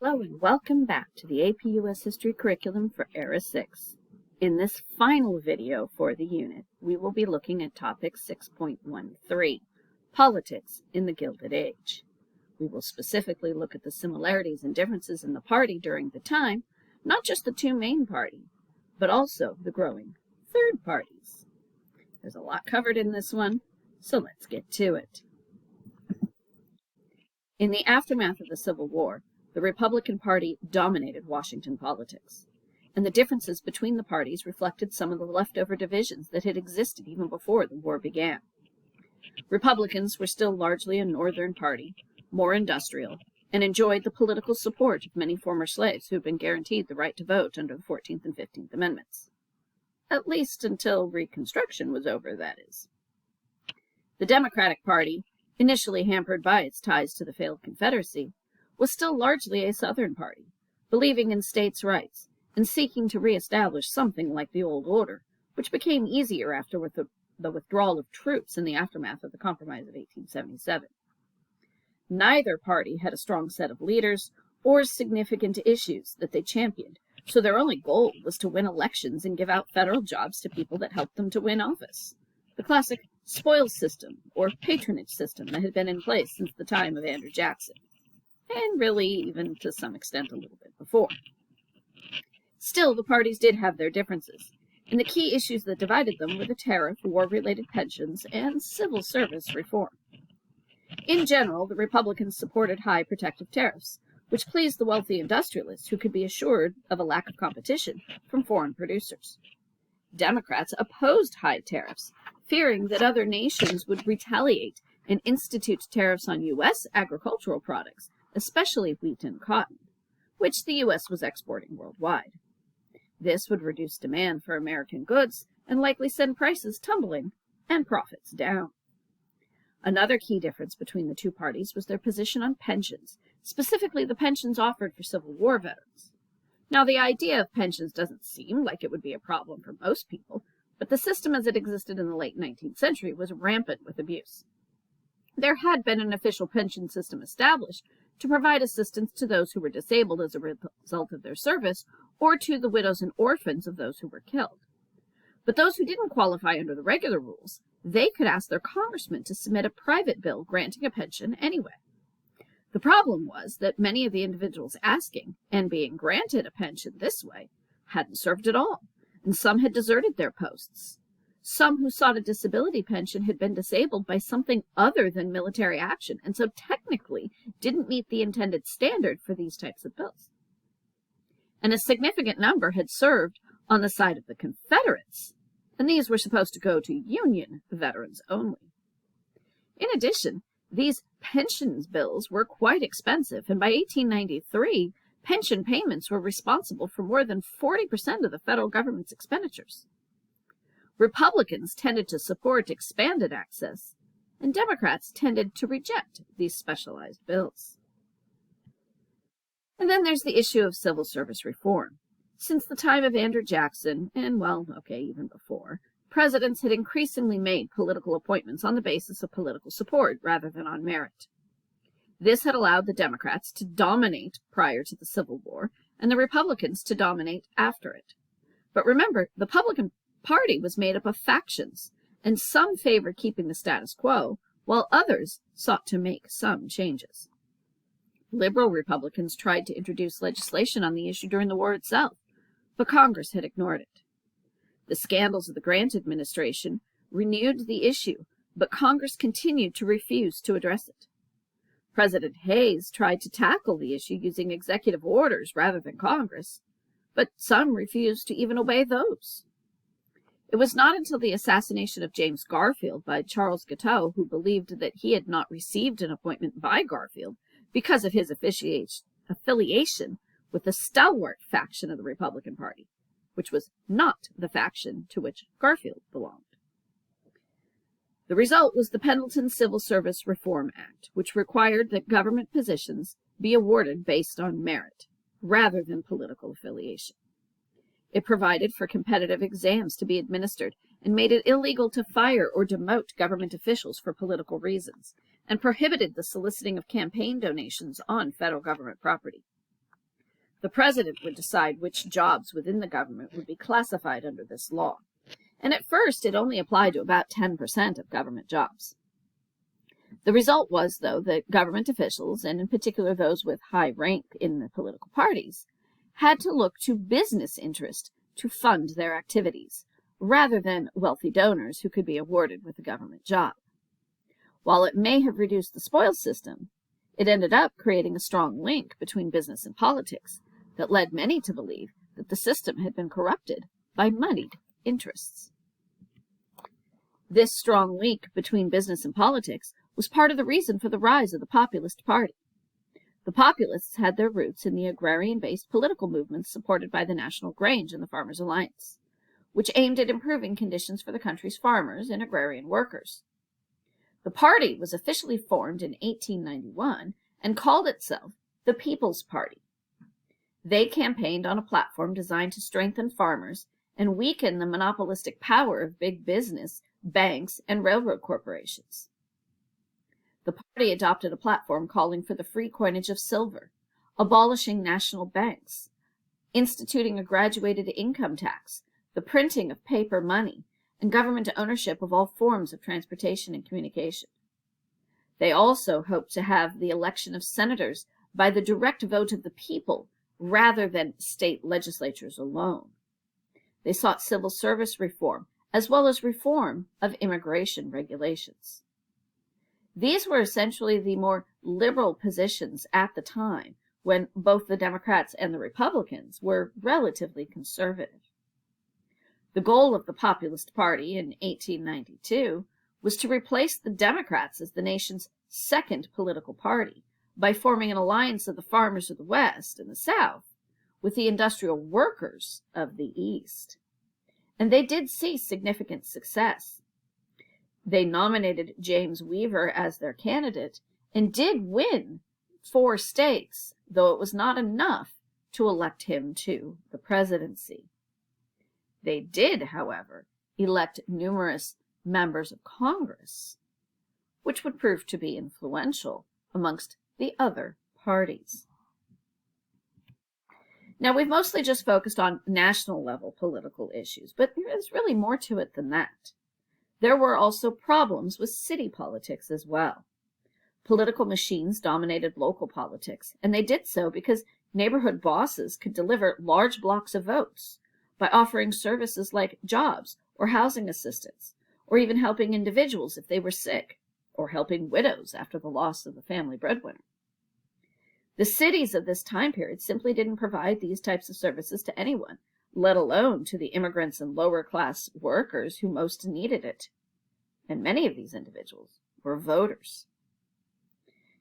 Hello and welcome back to the APUS History Curriculum for Era 6. In this final video for the unit, we will be looking at topic 6.13, Politics in the Gilded Age. We will specifically look at the similarities and differences in the party during the time, not just the two main parties, but also the growing third parties. There's a lot covered in this one, so let's get to it. In the aftermath of the Civil War, the Republican Party dominated Washington politics, and the differences between the parties reflected some of the leftover divisions that had existed even before the war began. Republicans were still largely a northern party, more industrial, and enjoyed the political support of many former slaves who had been guaranteed the right to vote under the 14th and 15th Amendments. At least until Reconstruction was over, that is. The Democratic Party, initially hampered by its ties to the failed Confederacy, was still largely a Southern party, believing in states' rights and seeking to reestablish something like the old order, which became easier after the withdrawal of troops in the aftermath of the Compromise of 1877. Neither party had a strong set of leaders or significant issues that they championed, so their only goal was to win elections and give out federal jobs to people that helped them to win office. The classic spoils system or patronage system that had been in place since the time of Andrew Jackson, and really even to some extent a little bit before. Still, the parties did have their differences, and the key issues that divided them were the tariff, war-related pensions, and civil service reform. In general, the Republicans supported high protective tariffs, which pleased the wealthy industrialists who could be assured of a lack of competition from foreign producers. Democrats opposed high tariffs, fearing that other nations would retaliate and institute tariffs on U.S. agricultural products, especially wheat and cotton, which the U.S. was exporting worldwide. This would reduce demand for American goods and likely send prices tumbling and profits down. Another key difference between the two parties was their position on pensions, specifically the pensions offered for Civil War veterans. Now, the idea of pensions doesn't seem like it would be a problem for most people, but the system as it existed in the late 19th century was rampant with abuse. There had been an official pension system established to provide assistance to those who were disabled as a result of their service, or to the widows and orphans of those who were killed. But those who didn't qualify under the regular rules, they could ask their congressman to submit a private bill granting a pension anyway. The problem was that many of the individuals asking and being granted a pension this way hadn't served at all, and some had deserted their posts. Some who sought a disability pension had been disabled by something other than military action, and so technically didn't meet the intended standard for these types of bills. And a significant number had served on the side of the Confederates, and these were supposed to go to Union veterans only. In addition, these pensions bills were quite expensive, and by 1893, pension payments were responsible for more than 40% of the federal government's expenditures. Republicans tended to support expanded access, and Democrats tended to reject these specialized bills. And then there's the issue of civil service reform. Since the time of Andrew Jackson, and even before, presidents had increasingly made political appointments on the basis of political support rather than on merit. This had allowed the Democrats to dominate prior to the Civil War, and the Republicans to dominate after it. But remember, the Republican Party was made up of factions, and some favored keeping the status quo, while others sought to make some changes. Liberal Republicans tried to introduce legislation on the issue during the war itself, but Congress had ignored it. The scandals of the Grant administration renewed the issue, but Congress continued to refuse to address it. President Hayes tried to tackle the issue using executive orders rather than Congress, but some refused to even obey those. It was not until the assassination of James Garfield by Charles Guiteau, who believed that he had not received an appointment by Garfield because of his affiliation with the stalwart faction of the Republican Party, which was not the faction to which Garfield belonged. The result was the Pendleton Civil Service Reform Act, which required that government positions be awarded based on merit, rather than political affiliation. It provided for competitive exams to be administered and made it illegal to fire or demote government officials for political reasons, and prohibited the soliciting of campaign donations on federal government property. The president would decide which jobs within the government would be classified under this law, and at first it only applied to about 10% of government jobs. The result was, though, that government officials, and in particular those with high rank in the political parties, had to look to business interest to fund their activities, rather than wealthy donors who could be awarded with a government job. While it may have reduced the spoils system, it ended up creating a strong link between business and politics that led many to believe that the system had been corrupted by moneyed interests. This strong link between business and politics was part of the reason for the rise of the Populist Party. The Populists had their roots in the agrarian-based political movements supported by the National Grange and the Farmers' Alliance, which aimed at improving conditions for the country's farmers and agrarian workers. The party was officially formed in 1891 and called itself the People's Party. They campaigned on a platform designed to strengthen farmers and weaken the monopolistic power of big business, banks, and railroad corporations. The party adopted a platform calling for the free coinage of silver, abolishing national banks, instituting a graduated income tax, the printing of paper money, and government ownership of all forms of transportation and communication. They also hoped to have the election of senators by the direct vote of the people rather than state legislatures alone. They sought civil service reform, as well as reform of immigration regulations. These were essentially the more liberal positions at the time, when both the Democrats and the Republicans were relatively conservative. The goal of the Populist Party in 1892 was to replace the Democrats as the nation's second political party by forming an alliance of the farmers of the West and the South with the industrial workers of the East. And they did see significant success. They nominated James Weaver as their candidate and did win 4 states, though it was not enough to elect him to the presidency. They did, however, elect numerous members of Congress, which would prove to be influential amongst the other parties. Now, we've mostly just focused on national level political issues, but there's really more to it than that. There were also problems with city politics as well. Political machines dominated local politics, and they did so because neighborhood bosses could deliver large blocks of votes by offering services like jobs or housing assistance, or even helping individuals if they were sick, or helping widows after the loss of the family breadwinner. The cities of this time period simply didn't provide these types of services to anyone, let alone to the immigrants and lower-class workers who most needed it. And many of these individuals were voters.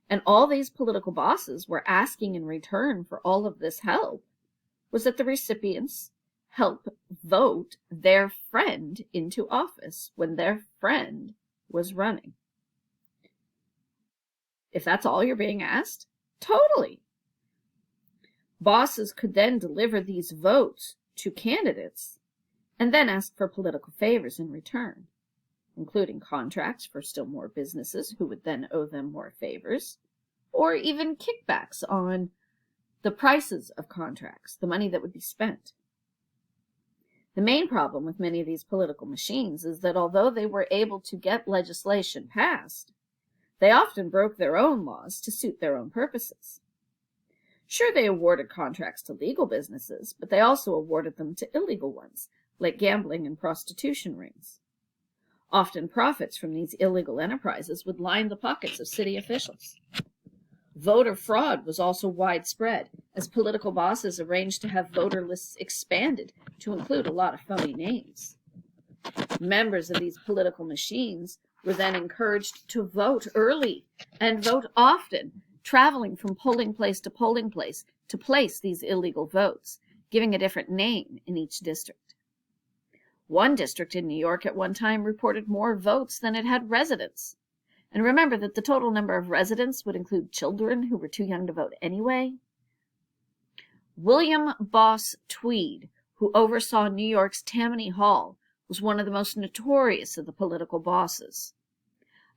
And all these political bosses were asking in return for all of this help was that the recipients help vote their friend into office when their friend was running. If that's all you're being asked, totally. Bosses could then deliver these votes to candidates and then ask for political favors in return, including contracts for still more businesses who would then owe them more favors, or even kickbacks on the prices of contracts, the money that would be spent. The main problem with many of these political machines is that although they were able to get legislation passed, they often broke their own laws to suit their own purposes. Sure, they awarded contracts to legal businesses, but they also awarded them to illegal ones, like gambling and prostitution rings. Often profits from these illegal enterprises would line the pockets of city officials. Voter fraud was also widespread, as political bosses arranged to have voter lists expanded to include a lot of phony names. Members of these political machines were then encouraged to vote early and vote often, traveling from polling place to place these illegal votes, giving a different name in each district. One district in New York at one time reported more votes than it had residents. And remember that the total number of residents would include children who were too young to vote anyway. William Boss Tweed, who oversaw New York's Tammany Hall, was one of the most notorious of the political bosses.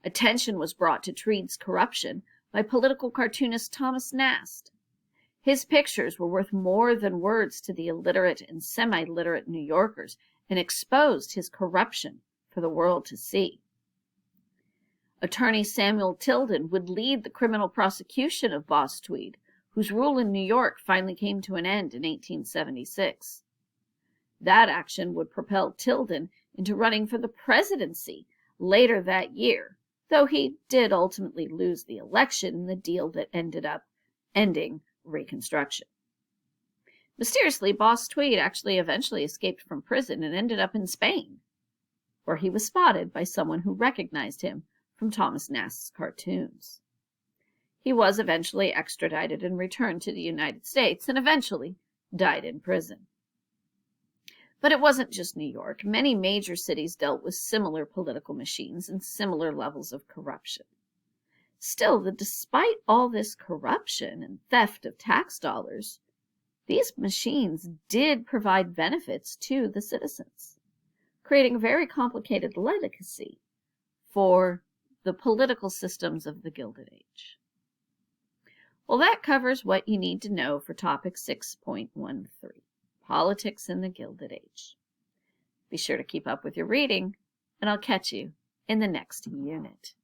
Attention was brought to Tweed's corruption by political cartoonist Thomas Nast. His pictures were worth more than words to the illiterate and semi-literate New Yorkers, and exposed his corruption for the world to see. Attorney Samuel Tilden would lead the criminal prosecution of Boss Tweed, whose rule in New York finally came to an end in 1876. That action would propel Tilden into running for the presidency later that year, though he did ultimately lose the election in the deal that ended up ending Reconstruction. Mysteriously, Boss Tweed actually eventually escaped from prison and ended up in Spain, where he was spotted by someone who recognized him from Thomas Nast's cartoons. He was eventually extradited and returned to the United States, and eventually died in prison. But it wasn't just New York. Many major cities dealt with similar political machines and similar levels of corruption. Still, despite all this corruption and theft of tax dollars, these machines did provide benefits to the citizens, creating a very complicated legacy for the political systems of the Gilded Age. Well, that covers what you need to know for topic 6.13, Politics in the Gilded Age. Be sure to keep up with your reading, and I'll catch you in the next unit.